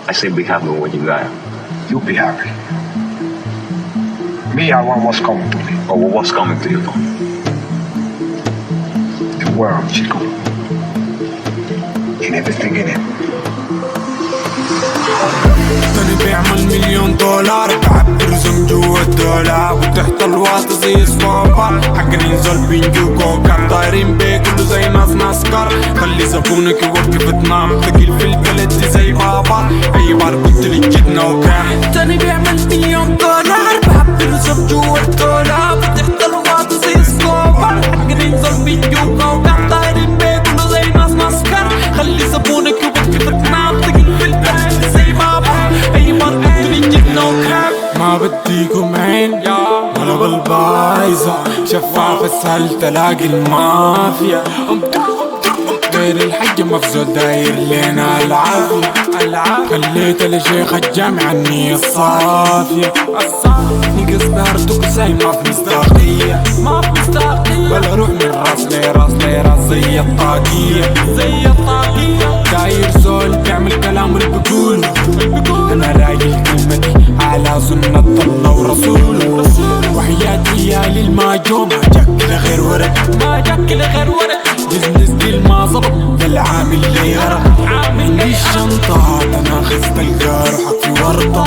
I say be happy with what you got. You be happy. Me, I want what's coming to me. Oh, well, what's coming to you, though? The world, Chico. And everything in it. تاني بيعمل $1,000,000 بعبر زم جوا الدولاب وتحت الواطي زي سكوبر حق ننزل بنجو كوكب طايرين بيه كله زي ناس ناسكر خلي زبونك يوقف تنام ثقيل في البلد زي بابا اي بار قلت لي جدنا وكام تاني بيعمل $1,000,000 بعبر زم جوا الدولاب وتحت الواطي زي سكوبر حق ننزل بنجو كوكب طايرين بيه كله زي ناس ناسكر خلي زبونك يوقف تنام ثقيل في البلد زي بابا اي بار قلت لي جدنا وكام ما بديكم عين ولا بالبايظة شفافة سهل تلاقي المافيا غير الحج مفزول داير لينا العافية خليت لشيخ الجامعة النية الصافية نقص بارتك زي ما في مصداقية ولا روح من راس لراس زي الطاقية داير زول بيعمل كلام اللي بقوله أنا راجل كلمتي على سنة الله ورسوله وحياتي يا للماجو ما جاك لغير ورق بزنس ديل ما ظبط بالعامل اللي غرق عندي الشنطة أنا خذت القار وحطي ورطة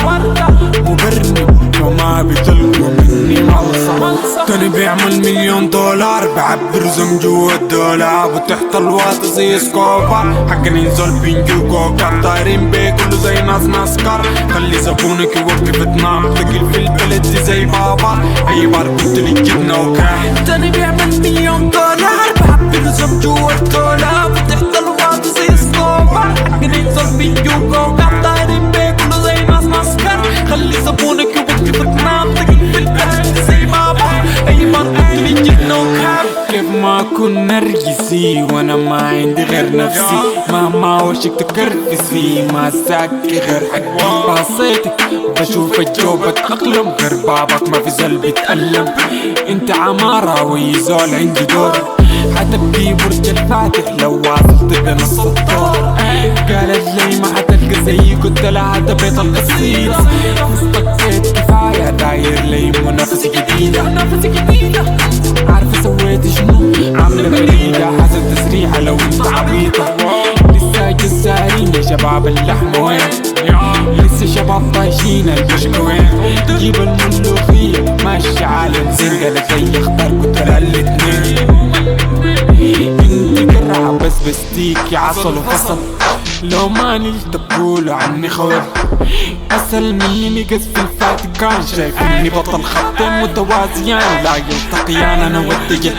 مبرني وما بتلقوا مني ملصة تاني بيعمل $1,000,000 بعبر زم جوا الدولاب وتحت الواطي زي سكوبر حق ننزل بنجو كوكب طايرين بيه كله زي ناس ناسكر خلي زبونك يوقف تنام ثقيل في البلد زي بابا اي بار قلت لي جبنا وكام تاني بيعمل $1,000,000 بعبر زم جوا الدولاب وتحت الواطي زي سكوبر حق ننزل بنجو كوكب طايرين بيه كله زي ناس ناسكر خلي زبونك يوقف تنام ثقيل في البلد زي بابا اي بار قلت لي جبنا وكام كيف ما أكون نرجسي وأنا ما عندي غير نفسي مهما وشك تكرفسي ما ساكي غير حقي باصيتك بشوف الجو بتأقلم غير بابك ما في زل بيتألم انت عمارة ويزول عندي دور حتبكي برج الفاتح لو واصلت بنص الدور قالت لي ما حتلقى زيي قلت لها ده بيت القصيدة استقيت كفاية داير لي منافسة جديدة عارفة سويت شنو عاملة بريدة حسن تسريحة لو انت عبيطة لسه جزارين يا شباب اللحم وين لسه شباب طايشين البشك وين جيب الملوخية ماشي عالم زنقلة زي اختار قلت لها الاتنين انت قرعة بس بستيك عصل وفصل لو ما نلت بقولوا عني خور أسأل مني نقص في الفاتقان شايف اني بطل خطين متوازيان لا يلتقيان انا والدجل